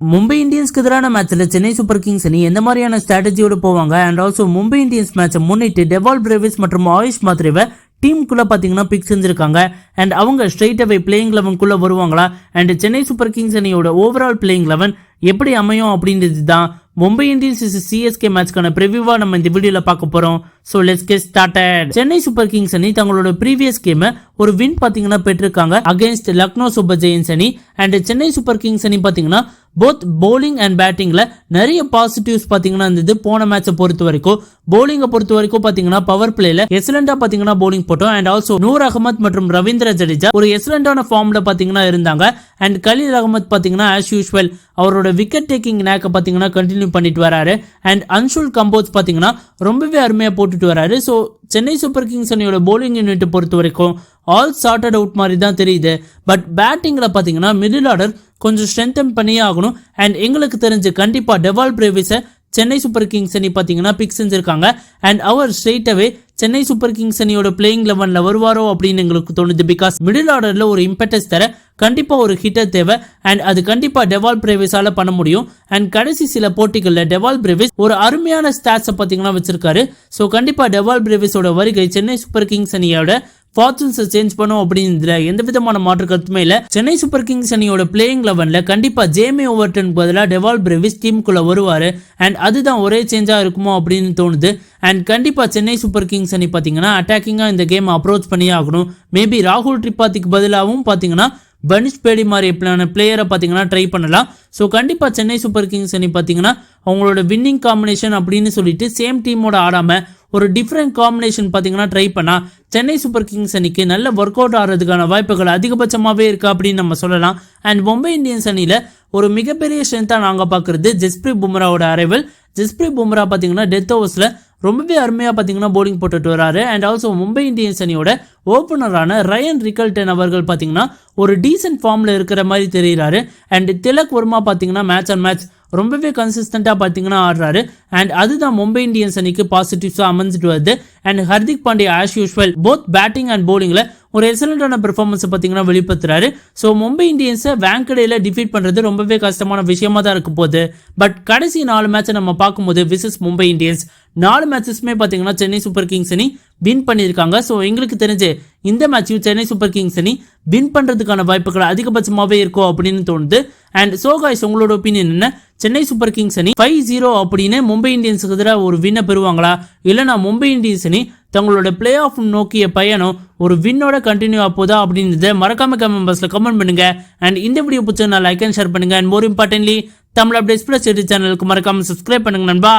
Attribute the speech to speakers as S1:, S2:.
S1: மும்பை இந்தியன்ஸ்க்கு எதிரான மேட்ச்ல Chennai Super Kings அணி எந்த மாதிரியான ஸ்ட்ராட்டஜியோட போவாங்க அண்ட் ஆல்சோ மும்பை இந்தியன்ஸ் மேட்சை முன்னிட்டு டெவால் பிரேவிஸ் மற்றும் ஆயுஷ் மாத்ரேவை டீமுக்குள்ள பாத்தீங்கன்னா பிக் செஞ்சிருக்காங்க அண்ட் அவங்க ஸ்ட்ரெயிட் அவே பிளேயிங் 11 வருவாங்களா அண்ட் சென்னை சூப்பர் கிங்ஸ் அணியோட ஓவரால் பிளேயிங் 11 எப்படி அமையும் அப்படின்றது தான் மும்பை இந்தியன்ஸ் சிஎஸ்கே மேட்ச்க்கான பிரிவியூவா நம்ம இந்த வீடியோல பார்க்க போறோம். So let's get started. Chennai Super Kings அணி தங்களோட ப்ரீவியஸ் கேம் ஒரு வின் பாத்தீங்கன்னா பெற்றிருக்காங்க அகைன்ஸ்ட் லக்னோ சூப்பர் ஜெயின்ஸ் அணி அண்ட் சென்னை சூப்பர் கிங்ஸ் அணி பாத்தீங்கன்னா போத் bowling அண்ட் பேட்டிங்ல நிறைய பாசிட்டிவ்ஸ் பாத்தீங்கன்னா இருந்தது. போன மேட்சை பொறுத்த வரைக்கும் bowling பொறுத்த வரைக்கும் பாத்தீங்கன்னா பவர் பிளேல எக்ஸலண்டா பாத்தீங்கன்னா bowling போட்டோம் அண்ட் ஆல்சோ நூர் அகமத் மற்றும் ரவீந்திர ஜடேஜா ஒரு எக்ஸலண்டான ஃபார்ம்ல பாத்தீங்கன்னா இருந்தாங்க அண்ட் கலீல் அகமத் பாத்தீங்கன்னா ஆஸ் யூஸ்வல் அவரோட விக்கெட் டேக்கிங் நேக்க பாத்தீங்கன்னா கண்டினியூ பண்ணிட்டு வராரு அண்ட் அன்ஷுல் கம்போஸ் பாத்தீங்கன்னா ரொம்பவே அருமையா போட்டுட்டு வராரு. சோ சென்னை சூப்பர் கிங்ஸ் அணியோட bowling யூனிட் பொறுத்த வரைக்கும் ஆல் சார்ட்டட் அவுட் மாதிரி தான் தெரியுது. பட் பேட்டிங்ல பாத்தீங்கன்னா மிடில் ஆர்டர் கொஞ்சம் ஸ்ட்ரென்தன் பண்ணியே ஆகணும் அண்ட் எங்களுக்கு தெரிஞ்சு கண்டிப்பா டெவால் பிரேவிஸை சென்னை சூப்பர் கிங்ஸ் அணி பாத்தீங்கன்னா பிக் செஞ்சிருக்காங்க அண்ட் அவர் straight away Chennai Super Kings அணியோட பிளேயிங் 11 வருவாரோ அப்படின்னு எங்களுக்கு தோணுது. பிகாஸ் மிடில் ஆர்டர்ல ஒரு இம்பெட்டஸ் தர கண்டிப்பா ஒரு ஹிட்டர் தேவை அண்ட் அது கண்டிப்பா டெவால் பிரேவிஸால பண்ண முடியும் அண்ட் கடைசி சில போட்டிகள்ல டெவால் பிரேவிஸ் ஒரு அருமையான ஸ்டாட்ஸை பாத்தீங்கன்னா வச்சிருக்காரு. சோ கண்டிப்பா டெவால் பிரேவிஸோட வருகை சென்னை சூப்பர் கிங்ஸ் அணியோட ஃபார்ச்சூன்ஸை சேஞ்ச் பண்ணும் அப்படின்றதுல எந்த விதமான மாற்று கருத்துமே இல்ல. சென்னை சூப்பர் கிங்ஸ் அணியோட பிளேயிங் 11ல கண்டிப்பா ஜேமி ஓவர்டன் பதிலா டெவால் பிரேவிஸ் டீமுக்குள்ள வருவாரு அண்ட் அதுதான் ஒரே சேஞ்சா இருக்குமோ அப்படின்னு தோணுது. அண்ட் கண்டிப்பா சென்னை சூப்பர் கிங்ஸ் அணி பாத்தீங்கன்னா அட்டாக்கிங்கா இந்த கேம் அப்ரோச் பண்ணியே ஆகணும். மேபி ராகுல் திரிபாதிக்கு பதிலாகவும் பாத்தீங்கன்னா பனிஷ் பேடி மாதிரி பிளேயரை பாத்தீங்கன்னா ட்ரை பண்ணலாம். ஸோ கண்டிப்பா சென்னை சூப்பர் கிங்ஸ் அணி பாத்தீங்கன்னா அவங்களோட வின்னிங் காம்பினேஷன் அப்படின்னு சொல்லிட்டு சேம் டீமோட ஆடாம ஒரு டிஃப்ரெண்ட் காம்பினேஷன் பாத்தீங்கன்னா ட்ரை பண்ணா சென்னை சூப்பர் கிங்ஸ் அணிக்கு நல்ல ஒர்க் அவுட் ஆகிறதுக்கான வாய்ப்புகள் அதிகபட்சமாவே இருக்கு அப்படின்னு நம்ம சொல்லலாம். அண்ட் மும்பை இந்தியன்ஸ் அணியில ஒரு மிகப்பெரிய ஸ்ட்ரென்த்தா நாங்க பாக்குறது ஜஸ்பிரீத் பும்ராவோட அரைவல். ஜஸ்பிரீத் பும்ரா பாத்தீங்கன்னா டெத் ஓவர்ஸ்ல ரொம்பவே அருமையா பாத்தீங்கன்னா bowling போட்டுட்டு வராரு அண்ட் ஆல்சோ மும்பை இந்தியன்ஸ் அணியோட ஓபனரான ரயன் ரிக்கல்டன் அவர்கள் பாத்தீங்கன்னா ஒரு டீசென்ட் ஃபார்ம்ல இருக்கிற மாதிரி தெரியுறாரு அண்ட் திலக் வர்மா பாத்தீங்கன்னா மேட்ச் ஆன் மேட்ச் ரொம்பவே கன்சிஸ்டண்டா பாத்தீங்கன்னா ஆடுறாரு அண்ட் அதுதான் மும்பை இந்தியன்ஸ் அணிக்கு பாசிட்டிவ்ஸா அமைஞ்சிட்டு வருது. And Hardik Pandya as usual both batting and bowlingல ஒரு எக்ஸலண்டான பெர்ஃபார்மன்ஸ் பாத்தீங்கன்னா வெளிப்படுத்துறாரு. சோ மும்பை இந்தியன்ஸை வேங்கடையில டிஃபீட் பண்றது ரொம்பவே கஷ்டமான விஷயமா தான் இருக்க போகுது. பட் கடைசி 4 மேட்சை நம்ம பார்க்கும்போது விசஸ் மும்பை இந்தியன்ஸ் 4 மேட்சஸ்மே பாத்தீங்கன்னா சென்னை சூப்பர் கிங்ஸ் அணி வின் பண்ணிருக்காங்க. சோ எங்களுக்கு தெரிஞ்சு இந்த மேட்சையும் சென்னை சூப்பர் கிங்ஸ் அணி வின் பண்றதுக்கான வாய்ப்புகள் அதிகபட்சமாவே இருக்கும் அப்படின்னு தோணுது. அண்ட் சோ காய்ஸ் உங்களோட ஒப்பீனியன் என்ன? சென்னை சூப்பர் கிங்ஸ் அணி 5-0 அப்படின்னு மும்பை இந்தியன்ஸுக்கு எதிராக ஒரு வின்னை பெறுவாங்களா இல்லைனா மும்பை இந்தியன்ஸ் அணி தங்களோட பிளே ஆஃப் நோக்கிய பயணம் ஒரு வின்னோட கண்டினியூ ஆப்போதா அப்படின்றத மறக்காம கமெண்ட் பாக்ஸ்ல கமெண்ட் பண்ணுங்க. அண்ட் இந்த வீடியோ பிடிச்சா லைக் அண்ட் ஷேர் பண்ணுங்க. And more importantly Tamil updates plus சேனலுக்கு மறக்காம சப்ஸ்கிரைப் பண்ணுங்க நண்பா.